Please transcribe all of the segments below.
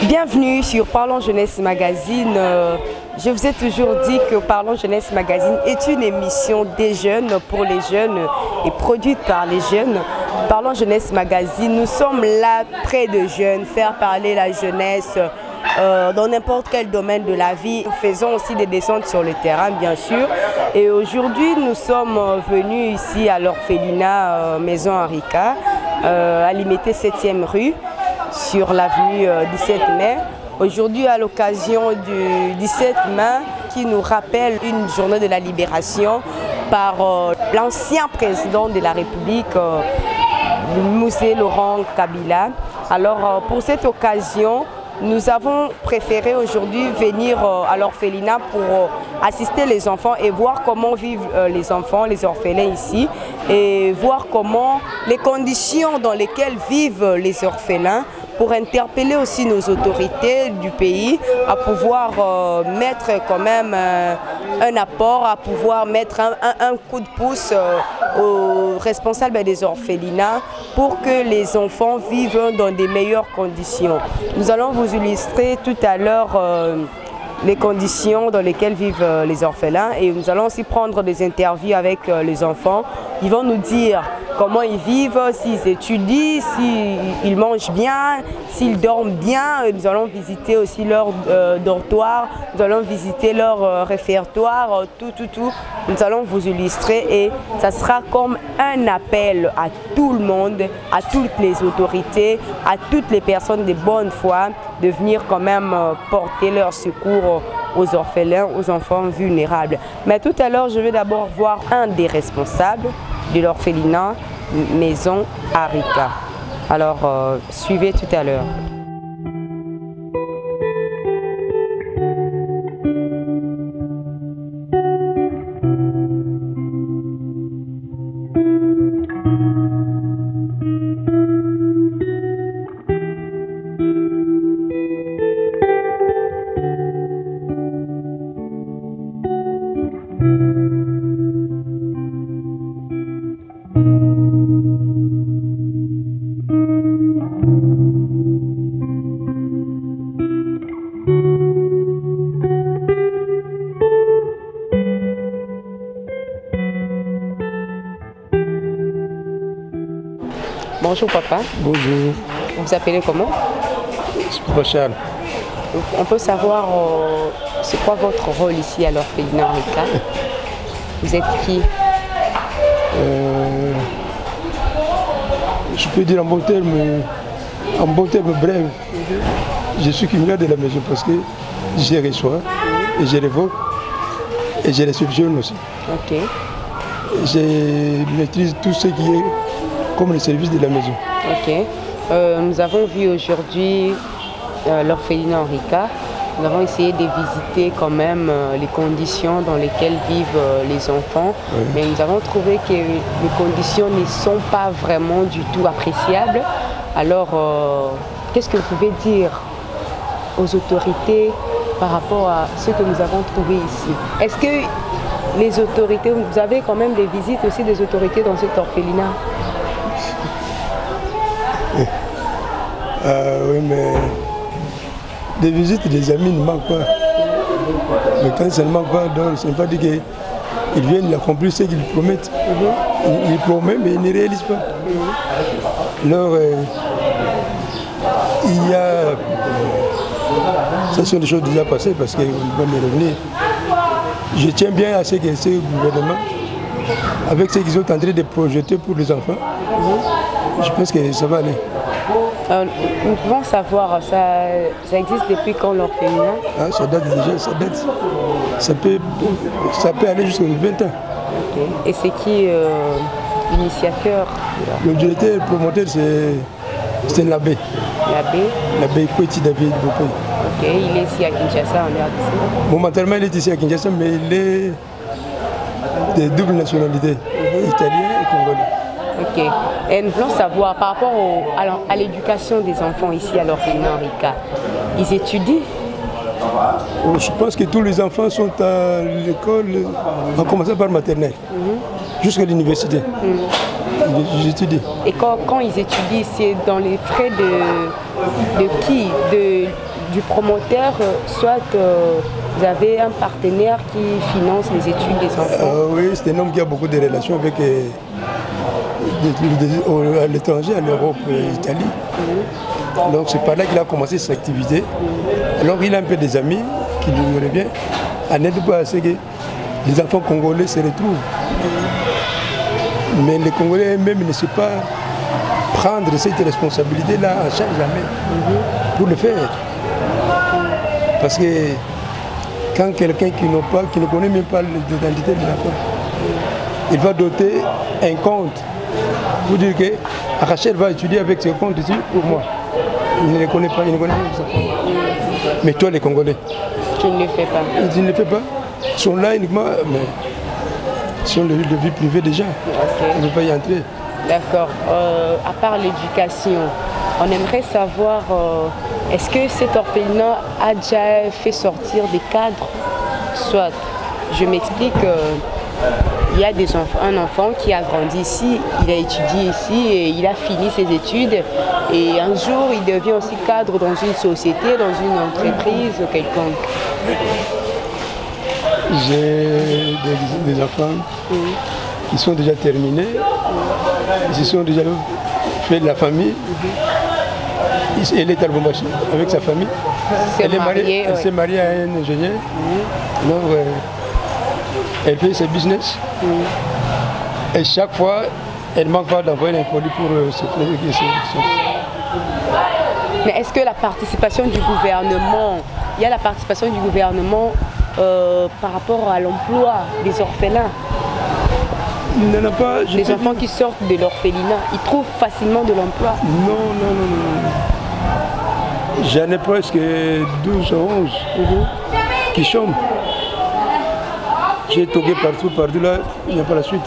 Bienvenue sur Parlons Jeunesse Magazine. Je vous ai toujours dit que Parlons Jeunesse Magazine est une émission des jeunes, pour les jeunes et produite par les jeunes. Parlons Jeunesse Magazine, nous sommes là près de jeunes, faire parler la jeunesse dans n'importe quel domaine de la vie. Nous faisons aussi des descentes sur le terrain, bien sûr. Et aujourd'hui, nous sommes venus ici à l'orphelinat Maison Henrica, à Limité 7e rue, sur l'avenue 17 mai. Aujourd'hui, à l'occasion du 17 mai, qui nous rappelle une journée de la libération par l'ancien président de la République, Moussé Laurent Kabila. Alors, pour cette occasion, nous avons préféré aujourd'hui venir à l'orphelinat pour assister les enfants et voir comment vivent les enfants, les orphelins ici, et voir comment les conditions dans lesquelles vivent les orphelins, pour interpeller aussi nos autorités du pays à pouvoir mettre quand même un apport, à pouvoir mettre un coup de pouce aux responsables des orphelinats pour que les enfants vivent dans des meilleures conditions. Nous allons vous illustrer tout à l'heure les conditions dans lesquelles vivent les orphelins, et nous allons aussi prendre des interviews avec les enfants. Ils vont nous dire comment ils vivent, s'ils étudient, s'ils mangent bien, s'ils dorment bien. Nous allons visiter aussi leur dortoir, nous allons visiter leur réfectoire, tout. Nous allons vous illustrer, et ça sera comme un appel à tout le monde, à toutes les autorités, à toutes les personnes de bonne foi, de venir quand même porter leur secours aux orphelins, aux enfants vulnérables. Mais tout à l'heure, je vais d'abord voir un des responsables de l'orphelinat Maison Henrica. Alors, suivez tout à l'heure. Bonjour papa. Bonjour. Vous vous appelez comment? C'est Papa Charles. On peut savoir c'est quoi votre rôle ici à l'orphelinat Henrica? Vous êtes qui? Je peux dire en bon terme bref. Je suis criminel de la maison parce que je reçois et je révoque et je réceptionne aussi. Ok. Je maîtrise tout ce qui est comme le service de la maison. Ok. Nous avons vu aujourd'hui l'orphelinat Henrica. Nous avons essayé de visiter quand même les conditions dans lesquelles vivent les enfants. Oui. Mais nous avons trouvé que les conditions ne sont pas vraiment du tout appréciables. Alors, qu'est-ce que vous pouvez dire aux autorités par rapport à ce que nous avons trouvé ici? Est-ce que les autorités, vous avez quand même des visites aussi des autorités dans cet orphelinat? Oui, mais des visites des amis ne manquent pas. Mais quand ça ne manque pas, donc ça ne veut pas dire qu'ils viennent accomplir ce qu'ils promettent. Ils promettent, mais ils ne réalisent pas. Alors, il y a... Ce sont des choses déjà passées parce qu'on va me revenir. Je tiens bien à ce que ce gouvernement, avec ce qu'ils ont tenté de projeter pour les enfants, je pense que ça va aller. Nous pouvons savoir, ça existe depuis quand l'orphelinat? Ça date déjà, ça date. Ça peut aller jusqu'à 20 ans. Okay. Et c'est qui l'initiateur? Le directeur, le promoteur, c'est l'abbé. L'abbé? L'abbé Kweti David Bopé. Ok, il est ici à Kinshasa, en RDC? Momentanément, il est ici à Kinshasa, mais il est de double nationalité, italien et congolais. Ok. Et nous voulons savoir, par rapport à l'éducation des enfants ici à l'orphelinat Henrica, ils étudient? Je pense que tous les enfants sont à l'école, en commençant par maternelle, jusqu'à l'université. J'étudie. Et quand ils étudient, c'est dans les frais de qui? Du promoteur, soit vous avez un partenaire qui finance les études des enfants? Oui, c'est un homme qui a beaucoup de relations avec à l'étranger, à l'Europe, l'Italie. Donc c'est par là qu'il a commencé ses activités. Alors il a un peu des amis qui lui aimeraient bien en aide à ce que les enfants congolais se retrouvent. Mais les Congolais eux-mêmes ne savent pas prendre cette responsabilité-là en charge jamais pour le faire. Parce que quand quelqu'un qui ne connaît même pas l'identité de l'enfant, il va doter un compte pour dire que Rachel va étudier avec ce compte ici pour moi. Il ne les connaît pas, il ne connaît pas ça. Mais toi les Congolais, tu ne le fais pas. Ils ne le font pas. Ils sont là uniquement, mais ils sont de vie privée déjà. Okay. On ne peut pas y entrer. D'accord. À part l'éducation, on aimerait savoir, est-ce que cet orphelinat a déjà fait sortir des cadres? Soit, je m'explique, il y a un enfant qui a grandi ici, il a étudié ici et il a fini ses études. Et un jour, il devient aussi cadre dans une société, dans une entreprise quelconque. J'ai des enfants qui sont déjà terminés, ils se sont déjà fait de la famille. Elle est à Lubumbashi avec sa famille. Elle s'est mariée à un ingénieur. Alors, elle fait ses business. Et chaque fois, elle ne manque pas d'envoyer un colis pour se faire. Mais est-ce que la participation du gouvernement, il y a la participation du gouvernement par rapport à l'emploi des orphelins? Il n'y en a pas. Les enfants qui sortent de l'orphelinat, ils trouvent facilement de l'emploi? Non. J'en ai presque 12 ou 11 qui chôment. J'ai toqué partout là, il n'y a pas la suite.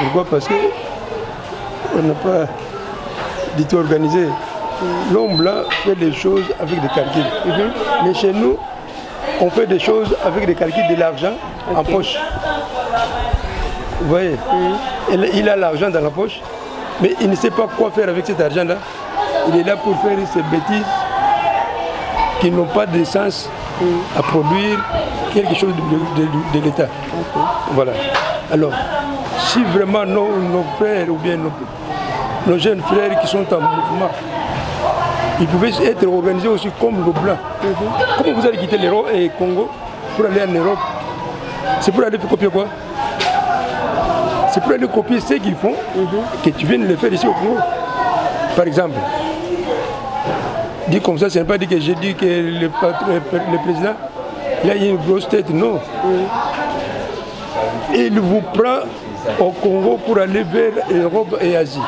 Pourquoi? Parce qu'on n'a pas du tout organisé. L'homme blanc fait des choses avec des calculs. Mais chez nous, on fait des choses avec des calculs de l'argent en poche. Vous voyez, il a l'argent dans la poche, mais il ne sait pas quoi faire avec cet argent-là. Il est là pour faire ces bêtises qui n'ont pas de sens à produire quelque chose de l'État. Voilà. Alors, si vraiment nos frères ou bien nos jeunes frères qui sont en mouvement, ils pouvaient être organisés aussi comme le blanc. Comment vous allez quitter le Congo pour aller en Europe? C'est pour aller copier quoi? C'est pour aller copier ce qu'ils font, que tu viennes le faire ici au Congo. Par exemple, dit comme ça, ce n'est pas dit que j'ai dit que le président, il a une grosse tête, non. Il vous prend au Congo pour aller vers l'Europe et l'Asie.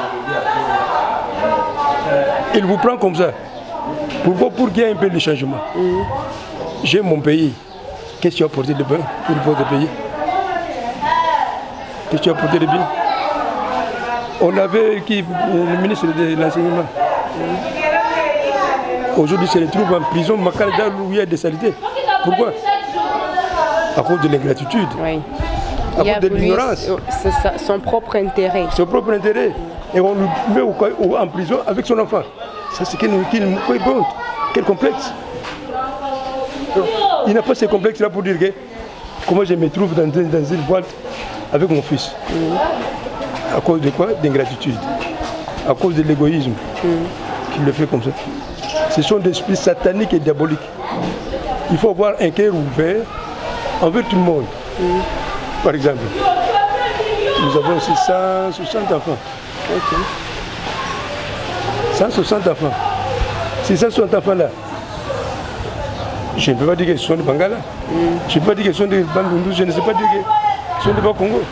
Il vous prend comme ça. Pourquoi? Pour qu'il y ait un peu de changement. J'ai mon pays. Qu'est-ce que tu as apporté de bien pour votre pays? Qu'est-ce que tu as apporté de bien? On avait le ministre de l'enseignement. Aujourd'hui, il se retrouve en prison, Makalda, où il y a des saletés. Pourquoi? À cause de l'ingratitude. Oui. À cause de l'ignorance. C'est son propre intérêt. Son propre intérêt. Et on le met en prison avec son enfant. Ça, c'est quel complexe. Il n'a pas ce complexe-là pour dire que comment je me trouve dans une boîte avec mon fils. À cause de quoi? D'ingratitude. À cause de l'égoïsme qu'il le fait comme ça. Ce sont des esprits sataniques et diaboliques. Il faut avoir un cœur ouvert envers tout le monde. Par exemple, nous avons aussi 160 enfants. 160 enfants. Ces 160 enfants-là, je ne peux pas dire qu'ils sont de Bangala. Je ne peux pas dire qu'ils sont de Bandundu. Je ne sais pas dire qu'ils sont de Bas-Congo.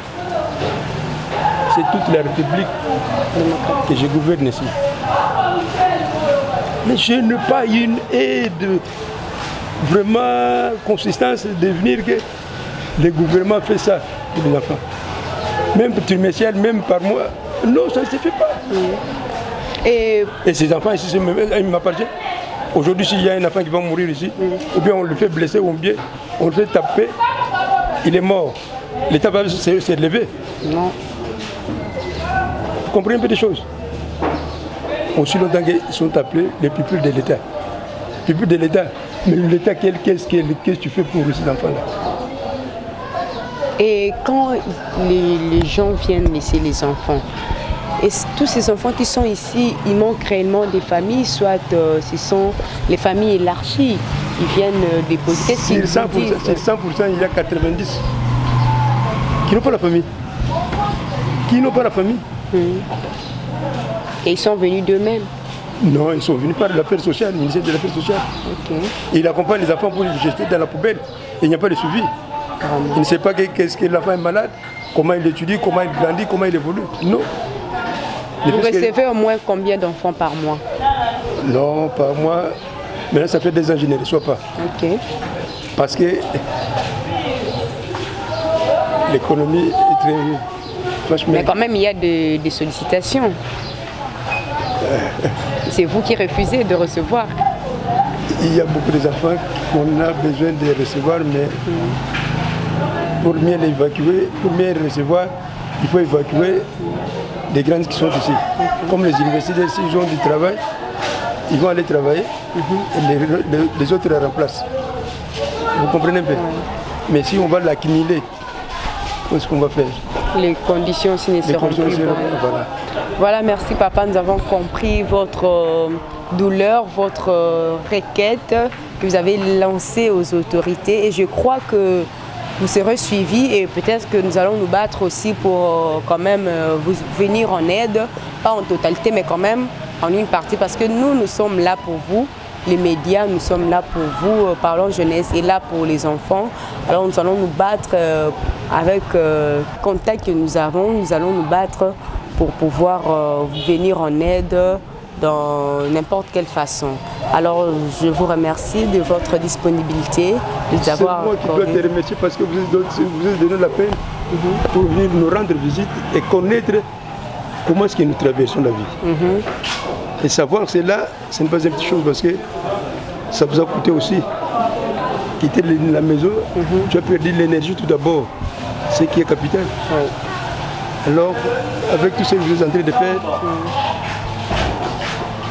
C'est toute la République que je gouverne ici. Mais je n'ai pas une aide vraiment consistance de venir que le gouvernement fait ça pour les enfants. Même trimestral, même par mois. Non, ça ne se fait pas. Et ces enfants ici, ils m'appartiennent. Aujourd'hui, s'il y a un enfant qui va mourir ici, ou bien on le fait blesser, ou bien on le fait taper, il est mort. L'État va se lever. Non. Vous comprenez un peu des choses. Aussi longtemps qu'ils sont appelés les pupilles de l'État. Pupilles de l'État. Mais l'État, qu'est-ce que tu fais pour ces enfants-là? Et quand les gens viennent laisser les enfants, et tous ces enfants qui sont ici, ils manquent réellement des familles, soit ce sont les familles élargies, ils viennent déposer. C'est 100%, il y a 90 qui n'ont pas la famille. Qui n'ont pas la famille. Et ils sont venus d'eux-mêmes? Non, ils sont venus par l'affaire sociale, le ministère de l'affaire sociale. Okay. Il accompagne les enfants pour les jeter dans la poubelle. Il n'y a pas de suivi. Il ne sait pas qu'est-ce que l'enfant est malade, comment il étudie, comment il grandit, comment il évolue. Non. Vous recevez au moins combien d'enfants par mois? Non, par mois. Maintenant, ça fait des ans que je ne reçois pas. Ok. Parce que l'économie est très... Franchement... Mais quand même, il y a des sollicitations. C'est vous qui refusez de recevoir. Il y a beaucoup d'enfants qu'on a besoin de recevoir, mais pour mieux les évacuer, pour mieux les recevoir, il faut évacuer les grands qui sont ici. Comme les universités, s'ils ont du travail, ils vont aller travailler et les autres les remplacent. Vous comprenez bien? Mais si on va l'accumuler, qu'est-ce qu'on va faire? Les conditions aussi ne seront plus bonnes. Voilà. Voilà, merci papa, nous avons compris votre douleur, votre requête que vous avez lancée aux autorités et je crois que vous serez suivis et peut-être que nous allons nous battre aussi pour quand même vous venir en aide, pas en totalité mais quand même en une partie parce que nous sommes là pour vous. Les médias, nous sommes là pour vous, Parlons Jeunesse est là pour les enfants. Alors nous allons nous battre avec le contact que nous avons, nous allons nous battre pour pouvoir venir en aide dans n'importe quelle façon. Alors je vous remercie de votre disponibilité, de nous avoir accordé. C'est moi qui dois te remercier parce que vous avez donné la peine pour venir nous rendre visite et connaître comment est-ce que nous traversons la vie. Et savoir que c'est là, ce n'est pas une petite chose parce que ça vous a coûté aussi. Quitter la maison, tu as perdu l'énergie tout d'abord, ce qui est capital. Alors, avec tout ce que vous êtes en train de faire,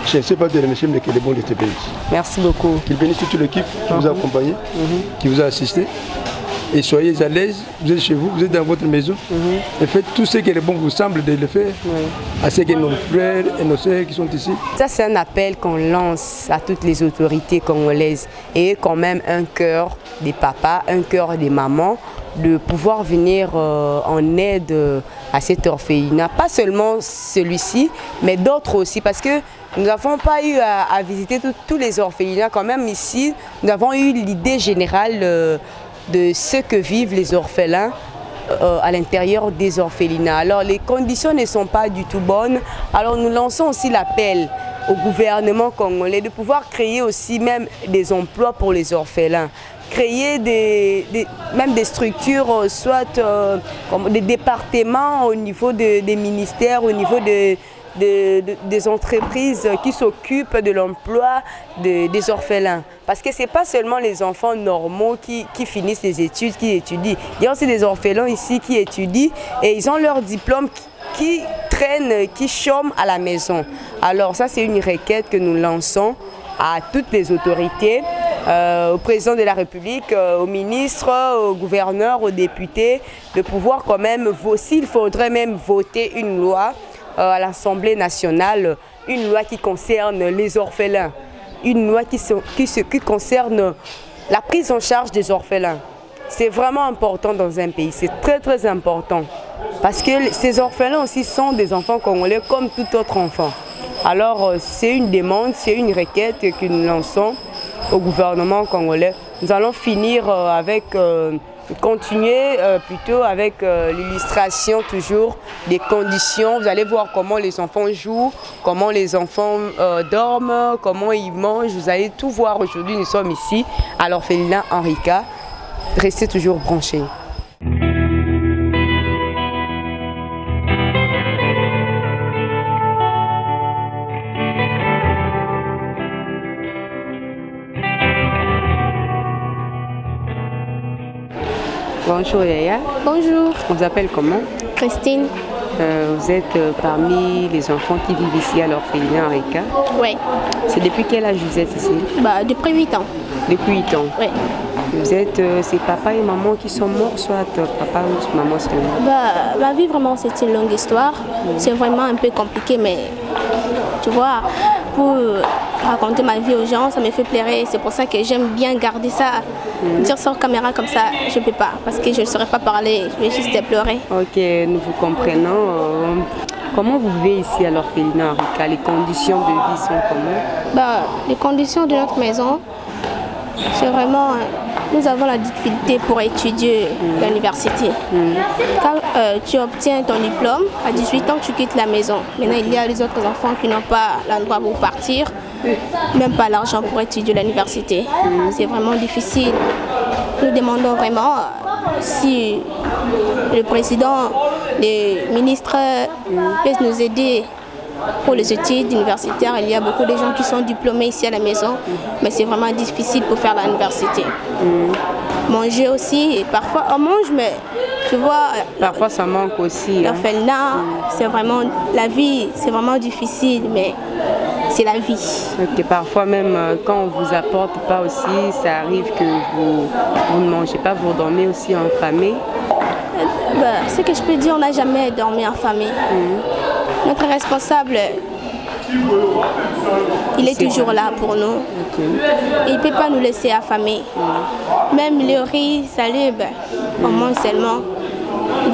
je ne sais pas de remercier, mais qu'il est bon de te bénir. Merci beaucoup. Qu'il bénisse toute l'équipe qui vous a accompagné, qui vous a assisté. Et soyez à l'aise, vous êtes chez vous, vous êtes dans votre maison. Et faites tout ce qui est bon vous semble de le faire. À ceux qui sont nos frères et nos sœurs qui sont ici. Ça, c'est un appel qu'on lance à toutes les autorités congolaises. Et quand même un cœur des papas, un cœur des mamans, de pouvoir venir en aide à cet orphelinat. Pas seulement celui-ci, mais d'autres aussi. Parce que nous n'avons pas eu à visiter tous les orphelinats. Quand même ici, nous avons eu l'idée générale de ce que vivent les orphelins à l'intérieur des orphelinats. Alors les conditions ne sont pas du tout bonnes. Alors nous lançons aussi l'appel au gouvernement congolais de pouvoir créer aussi même des emplois pour les orphelins. Créer même des structures, soit comme des départements au niveau des ministères, au niveau des entreprises qui s'occupent de l'emploi des orphelins. Parce que ce n'est pas seulement les enfants normaux qui finissent les études, qui étudient. Il y a aussi des orphelins ici qui étudient et ils ont leur diplôme qui traînent, qui chôment à la maison. Alors ça, c'est une requête que nous lançons à toutes les autorités, au président de la République, aux ministres, aux gouverneurs, aux députés, de pouvoir quand même, s'il faudrait même voter une loi à l'Assemblée nationale, une loi qui concerne les orphelins, une loi qui concerne la prise en charge des orphelins. C'est vraiment important dans un pays, c'est très très important. Parce que ces orphelins aussi sont des enfants congolais comme tout autre enfant. Alors c'est une demande, c'est une requête que nous lançons au gouvernement congolais. Nous allons finir avec... continuer plutôt avec l'illustration toujours des conditions. Vous allez voir comment les enfants jouent, comment les enfants dorment, comment ils mangent. Vous allez tout voir aujourd'hui. Nous sommes ici à l'orphelinat Henrika. Restez toujours branchés. Bonjour Yaya. Bonjour. On vous appelle comment? Christine. Vous êtes parmi les enfants qui vivent ici à l'orphelinat Henri-K. Oui. C'est depuis quel âge vous êtes ici? Depuis 8 ans. Depuis 8 ans? Oui. Vous êtes, c'est papa et maman qui sont morts, soit papa ou maman seulement? Ma vie, vraiment, c'est une longue histoire. C'est vraiment un peu compliqué, mais tu vois, pour raconter ma vie aux gens, ça me fait plaisir. C'est pour ça que j'aime bien garder ça. Dire ça en caméra comme ça, je ne peux pas, parce que je ne saurais pas parler, je vais juste pleurer. Ok, nous vous comprenons. Comment vous vivez ici à l'orphelinat Henri-K? Les conditions de vie sont comment? Les conditions de notre maison, c'est vraiment... Nous avons la difficulté pour étudier à l'université. Quand tu obtiens ton diplôme, à 18 ans, tu quittes la maison. Maintenant, il y a les autres enfants qui n'ont pas l'endroit pour partir, même pas l'argent pour étudier à l'université. C'est vraiment difficile. Nous demandons vraiment si le président, les ministres peuvent nous aider pour les études universitaires. Il y a beaucoup de gens qui sont diplômés ici à la maison, mais c'est vraiment difficile pour faire l'université. Manger aussi, et parfois on mange, mais tu vois... Parfois ça manque aussi. L'orphelinat, c'est vraiment... La vie, c'est vraiment difficile, mais c'est la vie. Ok, parfois même quand on ne vous apporte pas aussi, ça arrive que vous ne mangez pas, vous dormez aussi en famille. Ce que je peux dire, on n'a jamais dormi en famille. Notre responsable, il est toujours là pour nous. Il ne peut pas nous laisser affamer. Même le riz, salut, on mange seulement.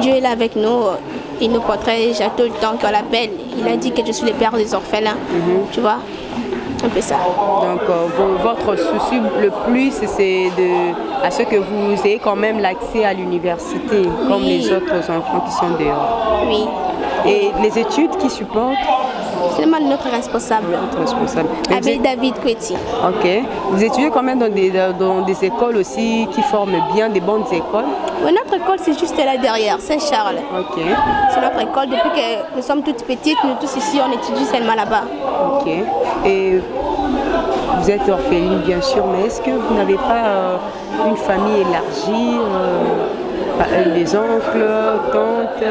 Dieu est là avec nous. Il nous protège à tout le temps qu'on l'appelle. Il a dit que je suis le père des orphelins. Tu vois, un peu ça. Donc votre souci le plus, c'est à ce que vous ayez quand même l'accès à l'université, comme les autres enfants qui sont dehors. Oui. Et les études qui supportent? C'est notre responsable. Avec David Kweti. Ok. Vous étudiez quand même dans des écoles aussi qui forment bien, des bonnes écoles? Oui, notre école c'est juste là derrière, Saint-Charles. Ok. C'est notre école. Depuis que nous sommes toutes petites, nous tous ici, on étudie seulement là-bas. Ok. Et vous êtes orpheline bien sûr, mais est-ce que vous n'avez pas une famille élargie, des oncles, tantes?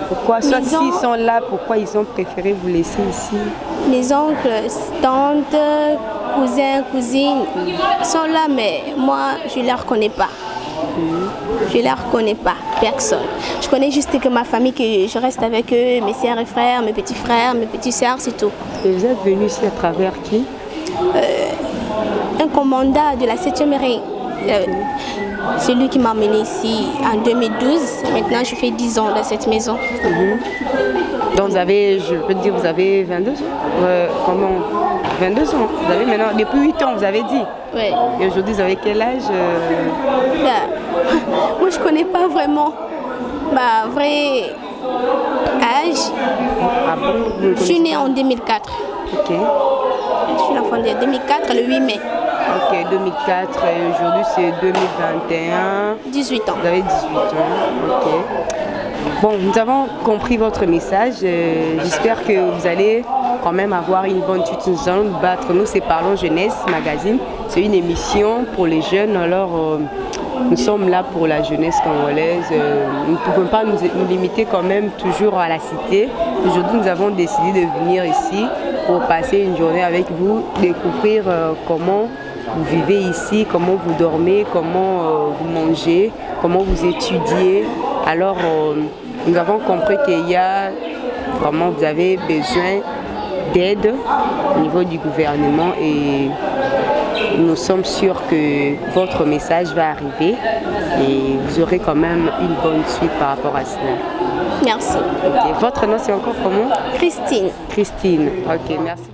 Pourquoi, soit s'ils sont là, pourquoi ils ont préféré vous laisser ici? Mes oncles, tantes, cousins, cousines sont là, mais moi, je ne les reconnais pas. Je ne les reconnais pas, personne. Je connais juste que ma famille, que je reste avec eux, mes sœurs et frères, mes petits frères, mes petites sœurs, c'est tout. Et vous êtes venu ici à travers qui? Un commandant de la 7e RI. C'est lui qui m'a emmené ici en 2012. Maintenant, je fais 10 ans dans cette maison. Donc, vous avez, je peux dire, vous avez 22 ans? Comment? 22 ans. Vous avez maintenant, depuis 8 ans, vous avez dit? Oui. Et aujourd'hui, vous avez quel âge? Moi, je ne connais pas vraiment ma vraie âge. Ah bon? Je suis née en 2004. Ok. Je suis l'enfant de 2004, le 8 mai. Ok, 2004 et aujourd'hui c'est 2021. 18 ans. Vous avez 18 ans, ok. Bon, nous avons compris votre message. J'espère que vous allez quand même avoir une bonne suite. Nous allons nous battre. Nous, c'est Parlons Jeunesse Magazine. C'est une émission pour les jeunes. Alors, nous sommes là pour la jeunesse congolaise. Nous ne pouvons pas nous limiter quand même toujours à la cité. Aujourd'hui, nous avons décidé de venir ici pour passer une journée avec vous, découvrir comment vous vivez ici, comment vous dormez, comment vous mangez, comment vous étudiez. Alors, nous avons compris qu'il y a vraiment, vous avez besoin d'aide au niveau du gouvernement et nous sommes sûrs que votre message va arriver et vous aurez quand même une bonne suite par rapport à cela. Merci. Okay. Votre nom, c'est encore comment? Christine. Christine. Ok, merci.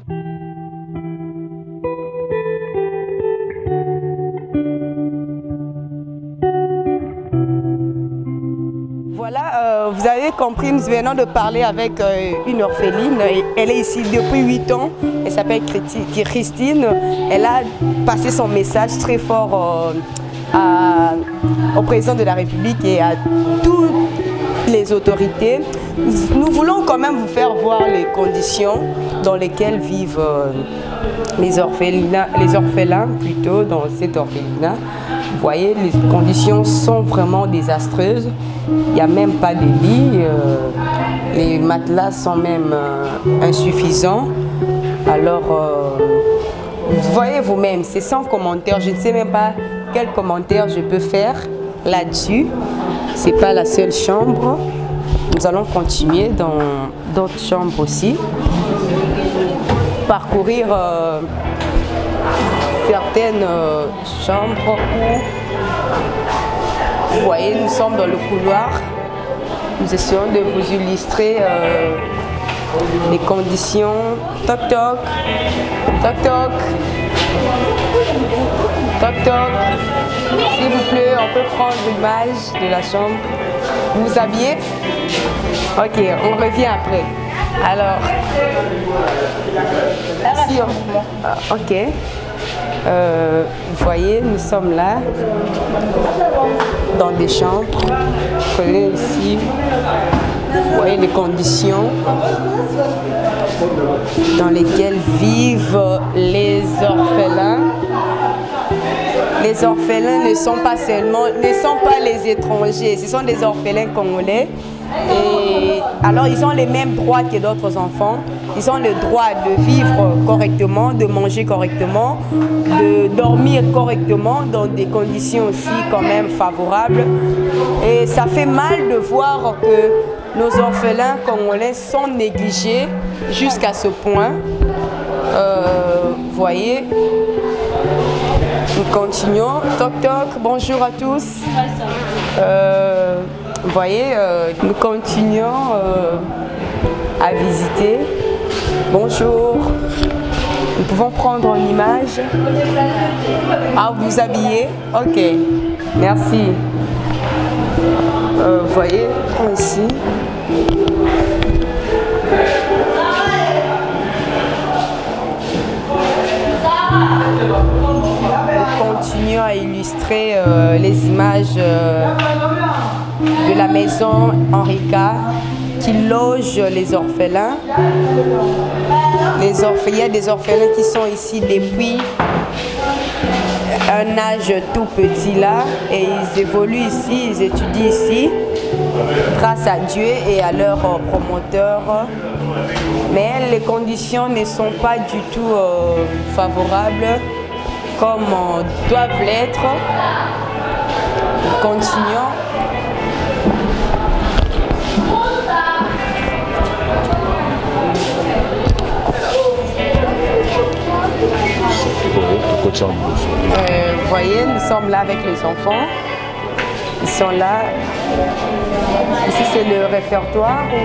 Voilà, vous avez compris, nous venons de parler avec une orpheline. Elle est ici depuis 8 ans. Elle s'appelle Christine. Elle a passé son message très fort au président de la République et à toutes les autorités. Nous voulons quand même vous faire voir les conditions dans lesquelles vivent les orphelins plutôt dans cet orphelinat. Vous voyez, les conditions sont vraiment désastreuses. Il n'y a même pas de lit. Les matelas sont même insuffisants. Alors, vous voyez vous-même, c'est sans commentaire. Je ne sais même pas quel commentaire je peux faire là-dessus. Ce n'est pas la seule chambre. Nous allons continuer dans d'autres chambres aussi. Parcourir certaines chambres où, vous voyez, nous sommes dans le couloir. Nous essayons de vous illustrer les conditions. Toc toc, toc toc, toc toc. S'il vous plaît, on peut prendre l'image de la chambre. Vous vous habillez? Ok, on revient après. Alors, si on... ok. Vous voyez, nous sommes là, dans des chambres. Vous voyez ici, vous voyez les conditions dans lesquelles vivent les orphelins. Les orphelins ne sont pas les étrangers, ce sont des orphelins congolais. Et alors ils ont les mêmes droits que d'autres enfants. Ils ont le droit de vivre correctement, de manger correctement, de dormir correctement dans des conditions aussi quand même favorables. Et ça fait mal de voir que nos orphelins congolais sont négligés jusqu'à ce point. Vous voyez, nous continuons. Toc toc, bonjour à tous. Vous voyez, nous continuons à visiter. Bonjour. Nous pouvons prendre une image. Ah, vous vous habillez? Ok. Merci. Vous voyez, ici. Nous continuons à illustrer les images de la maison Henrika qui loge les orphelins. Il y a des orphelins qui sont ici depuis un âge tout petit là et ils évoluent ici, ils étudient ici grâce à Dieu et à leurs promoteurs. Mais les conditions ne sont pas du tout favorables comme doivent l'être. Nous continuons. Vous voyez, nous sommes là avec les enfants. Ils sont là. Ici, c'est le réfectoire où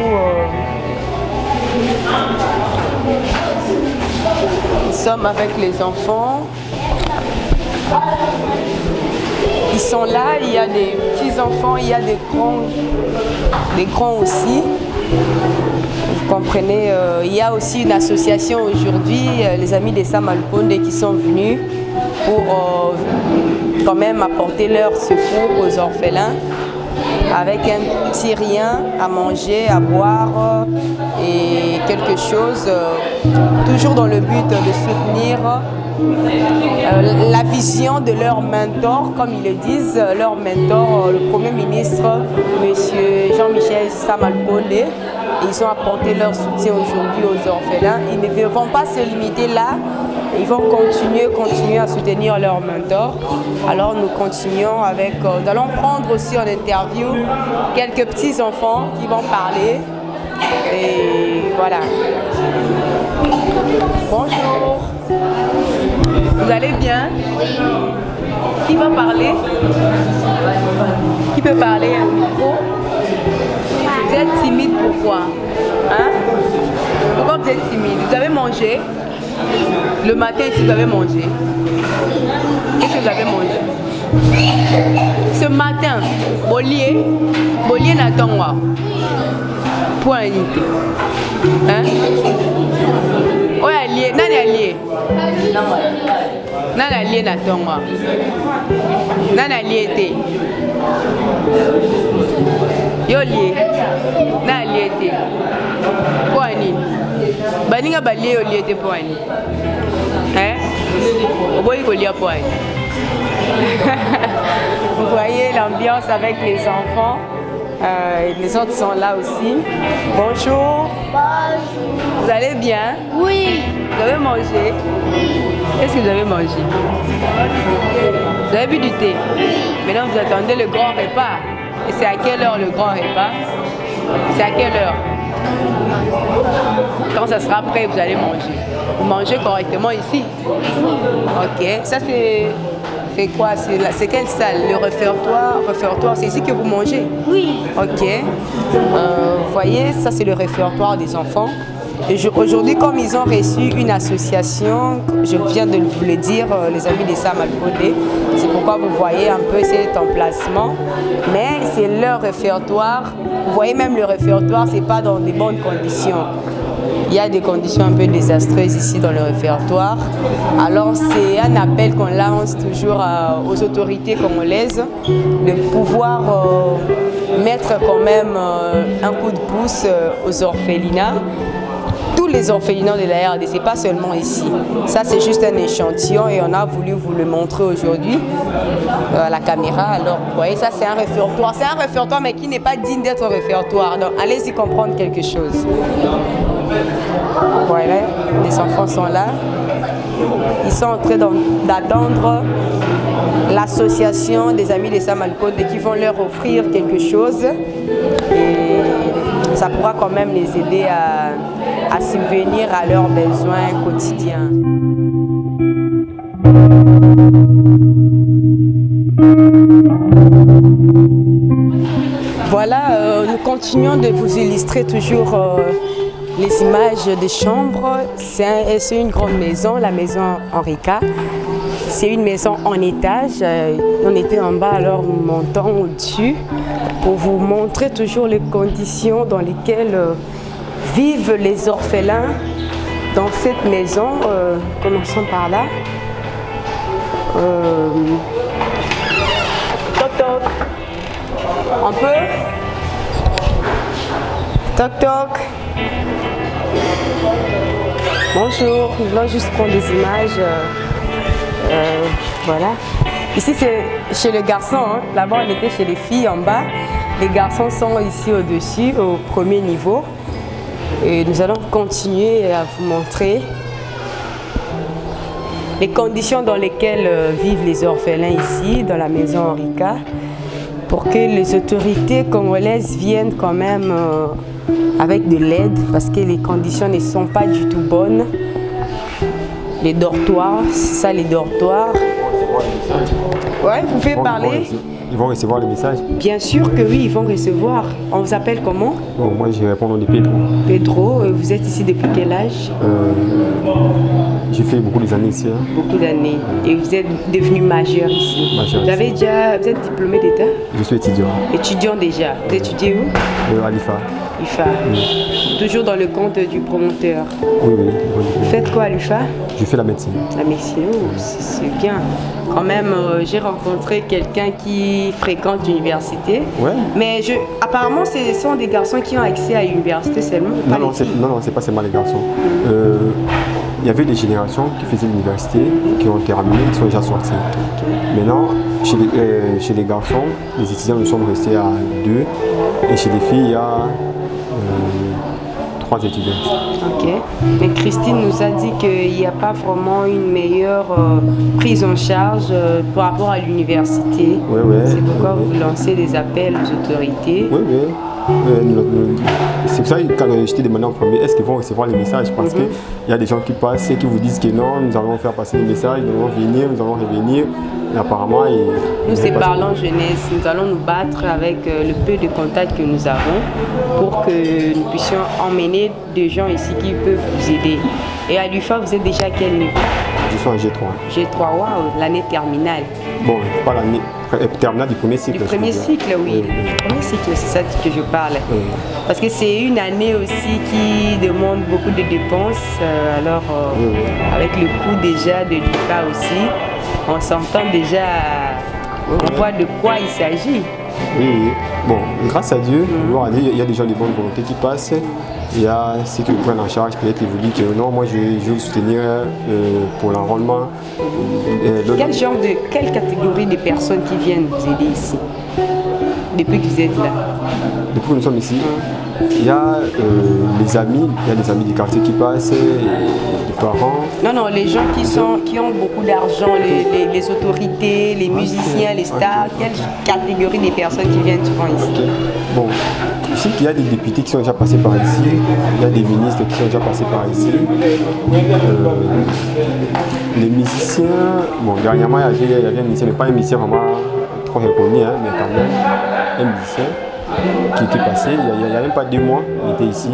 nous sommes avec les enfants. Ils sont là. Il y a des petits enfants, il y a des grands aussi. Vous comprenez, il y a aussi une association aujourd'hui, les amis des Samalukonde, qui sont venus pour quand même apporter leur secours aux orphelins avec un petit rien à manger, à boire et quelque chose, toujours dans le but de soutenir la vision de leur mentor, comme ils le disent, leur mentor, le Premier ministre, M. Jean-Michel Samalukonde. Ils ont apporté leur soutien aujourd'hui aux orphelins. Ils ne vont pas se limiter là. Ils vont continuer à soutenir leur mentor. Alors nous continuons avec... nous allons prendre aussi en interview quelques petits enfants qui vont parler. Et voilà. Bonjour. Vous allez bien? Qui va parler? Qui peut parler à un micro? Vous êtes timide, pourquoi? Hein? Pourquoi vous êtes timide? Vous avez mangé? Le matin ici, vous avez mangé? Qu'est-ce que vous avez mangé? Ce matin, Bolier Natongwa. Point unité. Hein? Oui, allié. Nani allié? Nani allié Natongwa? Nani allié te? Yo lié. Na allié te. Point nini? Baninga balié yo lié te point nini? Hein? Oboyi ko lié point nini? Vous voyez l'ambiance avec les enfants. Les autres sont là aussi. Bonjour. Bonjour. Vous allez bien? Oui. Vous avez mangé? Qu'est-ce que vous avez mangé? Vous avez bu du thé? Maintenant vous attendez le grand repas. Et c'est à quelle heure le grand repas? C'est à quelle heure? Quand ça sera prêt, vous allez manger. Vous mangez correctement ici? Ok. Ça c'est quoi? C'est quelle salle? Le réfectoire? Réfectoire, c'est ici que vous mangez? Oui. Ok. Vous voyez, ça c'est le réfectoire des enfants. Aujourd'hui, comme ils ont reçu une association, je viens de vous le dire, les amis des Sam Alcodé, c'est pourquoi vous voyez un peu cet emplacement. Mais c'est leur réfectoire. Vous voyez même le réfectoire, c'est pas dans de bonnes conditions. Il y a des conditions un peu désastreuses ici dans le réfectoire. Alors c'est un appel qu'on lance toujours aux autorités congolaises de pouvoir mettre quand même un coup de pouce aux orphelinats. Tous les orphelinats de la RDC, pas seulement ici. Ça c'est juste un échantillon et on a voulu vous le montrer aujourd'hui à la caméra. Alors vous voyez, ça c'est un réfectoire. C'est un réfectoire mais qui n'est pas digne d'être réfectoire. Donc allez-y comprendre quelque chose. Voilà, les enfants sont là. Ils sont en train d'attendre l'association des amis des Sam Alcodé qui vont leur offrir quelque chose. Et ça pourra quand même les aider à subvenir à leurs besoins quotidiens. Voilà, nous continuons de vous illustrer toujours les images des chambres. C'est une grande maison, la maison Henrica. C'est une maison en étage. On était en bas, alors nous montons au-dessus pour vous montrer toujours les conditions dans lesquelles vivent les orphelins dans cette maison. Commençons par là. Toc toc. On peut? Toc toc. Bonjour, nous voulons juste prendre des images. Voilà. Ici c'est chez les garçons, hein. Là-bas on était chez les filles en bas. Les garçons sont ici au-dessus, au premier niveau. Et nous allons continuer à vous montrer les conditions dans lesquelles vivent les orphelins ici, dans la maison Henrica, pour que les autorités congolaises viennent quand même avec de l'aide, parce que les conditions ne sont pas du tout bonnes. Les dortoirs, c'est ça les dortoirs. Ouais, vous pouvez parler. Ils vont recevoir les messages? Bien sûr que oui, ils vont recevoir. On vous appelle comment? Bon, moi je réponds au nom de Pedro. Pedro, vous êtes ici depuis quel âge? J'ai fait beaucoup d'années ici. Hein. Beaucoup d'années. Et vous êtes devenu majeur ici? Majeur. Vous êtes diplômé d'État? Je suis étudiant. Étudiant déjà. Vous étudiez où? À l'IFA. IFA. Oui. Toujours dans le compte du promoteur. Oui, oui. Vous faites quoi à l'IFA? Je fais la médecine. La médecine, c'est bien. Quand même, j'ai rencontré quelqu'un qui fréquente l'université. Ouais. Mais apparemment, ce sont des garçons qui ont accès à l'université seulement. Non, c'est pas seulement les garçons. Il y avait des générations qui faisaient l'université, qui ont terminé, qui sont déjà sortis. Okay. Maintenant, chez les garçons, les étudiants, nous sommes restés à 2. Et chez les filles, il y a 3 étudiants. Ok. Mais Christine nous a dit qu'il n'y a pas vraiment une meilleure prise en charge par rapport à l'université. Oui, oui. C'est pourquoi vous lancez des appels aux autorités. Oui, oui. C'est pour ça que quand je t'ai demandé en premier, est-ce qu'ils vont recevoir les messages? Parce qu'il y a des gens qui passent et qui vous disent que non, nous allons faire passer les messages, nous allons venir, nous allons revenir. Et apparemment, nous, c'est Parlons Jeunesse. Nous allons nous battre avec le peu de contacts que nous avons pour que nous puissions emmener des gens ici qui peuvent vous aider. Et à l'UFA, vous êtes déjà à quel niveau? Je suis en G3. G3, waouh, l'année terminale. Bon, pas l'année terminale du premier cycle. Du premier cycle, oui. Du premier cycle, c'est ça que je parle. Oui. Parce que c'est une année aussi qui demande beaucoup de dépenses. Avec le coût déjà de l'UFA aussi, on s'entend déjà, on voit de quoi il s'agit. Oui, oui. Bon, grâce à Dieu, il y a des gens de bonne volonté qui passent. Il y a ceux qui le prennent en charge, peut-être ils vous disent que non, moi je vais vous soutenir pour l'enrôlement. Quelle catégorie de personnes qui viennent vous aider ici depuis que vous êtes là? Depuis que nous sommes ici, il y a les amis, du quartier qui passent, les parents. Non, les gens qui ont beaucoup d'argent, les autorités, les musiciens, les stars, quelle catégorie de personnes qui viennent souvent ici? Okay. Bon, je sais qu'il y a des députés qui sont déjà passés par ici, il y a des ministres qui sont déjà passés par ici. Les musiciens, bon, dernièrement il y avait un musicien, mais pas un musicien vraiment trop reconnu, hein, mais quand même un musicien qui était passé, il n'y a même pas 2 mois, il était ici.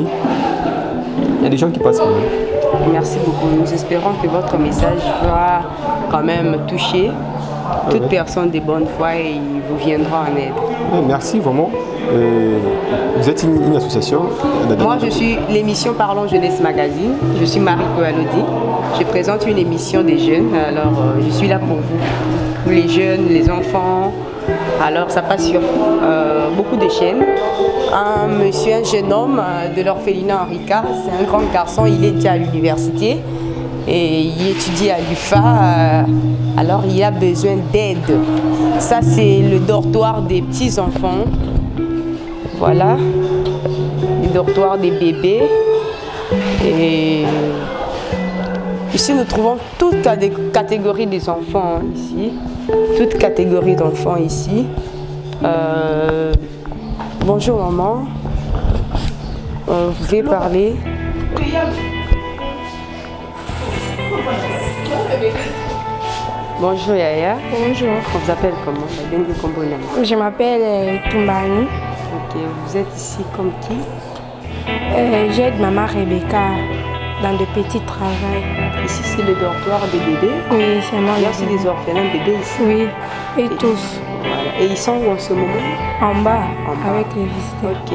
Il y a des gens qui passent quand même. Merci beaucoup. Nous espérons que votre message va quand même toucher toute personne de bonne foi et ils vous viendront en aide. Merci vraiment. Vous êtes une association? Moi, je suis l'émission Parlons Jeunesse Magazine. Je suis Marie Coalodi. Je présente une émission des jeunes. Alors, je suis là pour vous, les jeunes, les enfants. Alors, ça passe sur beaucoup de chaînes. Un jeune homme de l'orphelinat Henrika, c'est un grand garçon, il est déjà à l'université et il étudie à l'UFA. Alors, il a besoin d'aide. Ça, c'est le dortoir des petits-enfants. Voilà, le dortoir des bébés. Et ici, nous trouvons toutes catégories des enfants ici. Toute catégorie d'enfants ici. Bonjour maman. Vous pouvez parler. Bonjour Yaya. Bonjour. On vous appelle comment? Je m'appelle Tumbani. Ok, vous êtes ici comme qui? J'aide maman Rebecca dans de petits travaux. Ici c'est le dortoir des bébés? Oui, c'est moi. Il y a aussi des orphelins bébés ici? Oui, et tous. Voilà. Et ils sont où en ce moment? En bas, avec les visiteurs. Ok.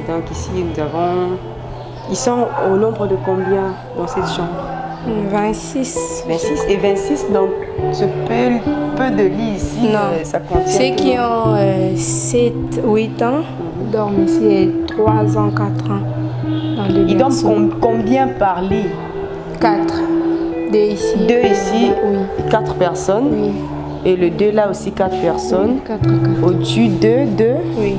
Donc ici nous avons... Ils sont au nombre de combien dans cette chambre? 26. 26 et 26 dans ce peu de lits ici, ça contient... Ceux qui ont 7, 8 ans dorment ici et 3 ans, 4 ans. Ils dorment combien par lit? 4. 2 ici. 2 ici, oui. 4 personnes. Oui. Et le 2 là aussi 4 personnes. 4. Au-dessus 2. Oui.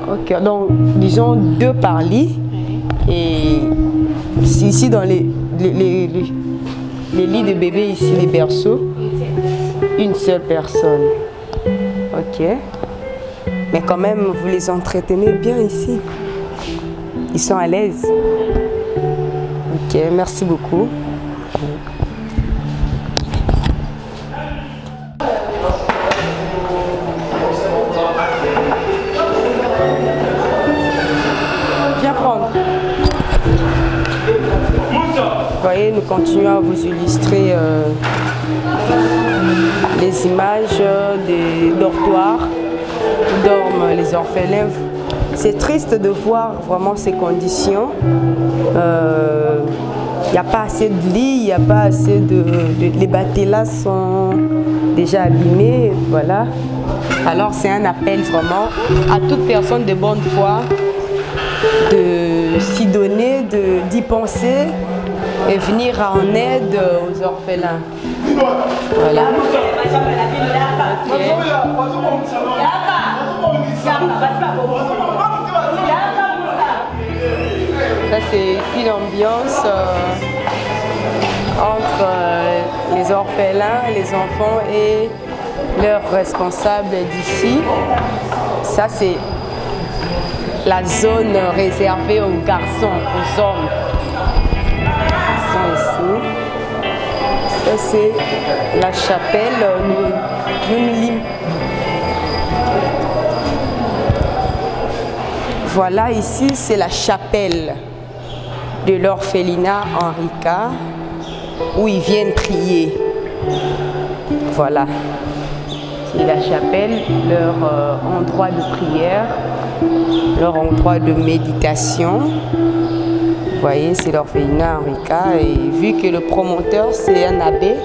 Ok, donc disons 2 par lit. Et ici dans les lits de bébés, ici les berceaux, une seule personne. Ok. Mais quand même, vous les entretenez bien ici. Ils sont à l'aise. Ok, merci beaucoup. Viens prendre. Vous voyez, nous continuons à vous illustrer les images des dortoirs où dorment les orphelins. C'est triste de voir vraiment ces conditions. Il n'y a pas assez de lits, il n'y a pas assez les matelas sont déjà abîmés, voilà. Alors c'est un appel vraiment à toute personne de bonne foi de s'y donner, d'y penser et venir en aide aux orphelins. Voilà. Ça c'est une ambiance entre les orphelins, les enfants et leurs responsables d'ici. Ça c'est la zone réservée aux garçons, aux hommes. Ils sont ici. Ça c'est la chapelle. Voilà, ici c'est la chapelle de l'orphelinat Henrika où ils viennent prier. Voilà, c'est la chapelle, leur endroit de prière, leur endroit de méditation. Vous voyez, c'est l'orphelinat Henrika et vu que le promoteur c'est un abbé,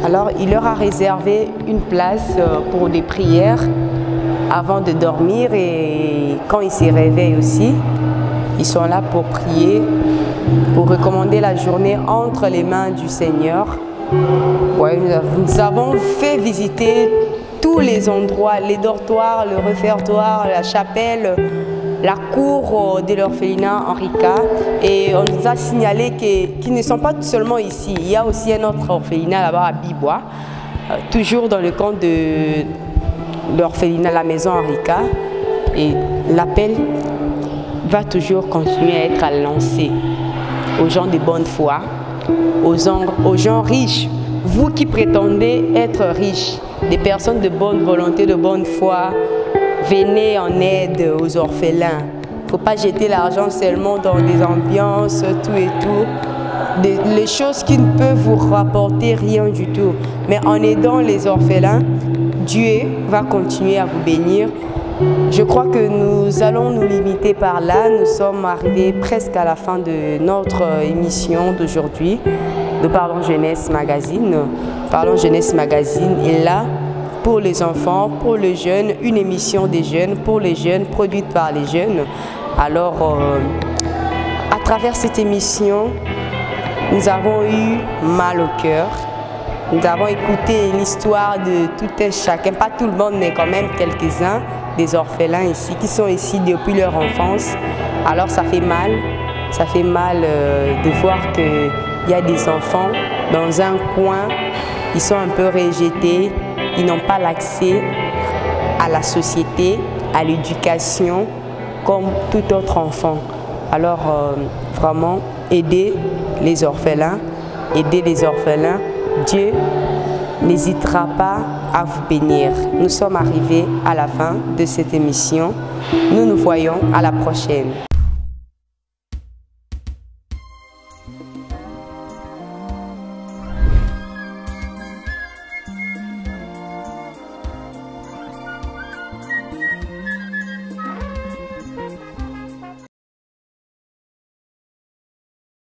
alors il leur a réservé une place pour des prières avant de dormir et quand ils se réveillent aussi. Ils sont là pour prier, pour recommander la journée entre les mains du Seigneur. Ouais, nous avons fait visiter tous les endroits, les dortoirs, le réfectoire, la chapelle, la cour de l'orphelinat Henrika. Et on nous a signalé qu'ils ne sont pas seulement ici. Il y a aussi un autre orphelinat là-bas à Bibois, toujours dans le camp de l'orphelinat, la maison Henrika. Et l'appel va toujours continuer à être lancé aux gens de bonne foi, aux gens riches. Vous qui prétendez être riches, des personnes de bonne volonté, de bonne foi, venez en aide aux orphelins. Il ne faut pas jeter l'argent seulement dans des ambiances, tout et tout. Les choses qui ne peuvent vous rapporter rien du tout. Mais en aidant les orphelins, Dieu va continuer à vous bénir. Je crois que nous allons nous limiter par là. Nous sommes arrivés presque à la fin de notre émission d'aujourd'hui de Parlons Jeunesse Magazine. Parlons Jeunesse Magazine est là pour les enfants, pour les jeunes, une émission des jeunes, pour les jeunes, produite par les jeunes. Alors, à travers cette émission, nous avons eu mal au cœur. Nous avons écouté l'histoire de tout un chacun, pas tout le monde, mais quand même quelques-uns des orphelins ici, qui sont ici depuis leur enfance. Alors ça fait mal de voir qu'il y a des enfants dans un coin, ils sont un peu rejetés, ils n'ont pas l'accès à la société, à l'éducation, comme tout autre enfant. Alors vraiment, aider les orphelins, Dieu n'hésitera pas à vous bénir. Nous sommes arrivés à la fin de cette émission. Nous nous voyons à la prochaine.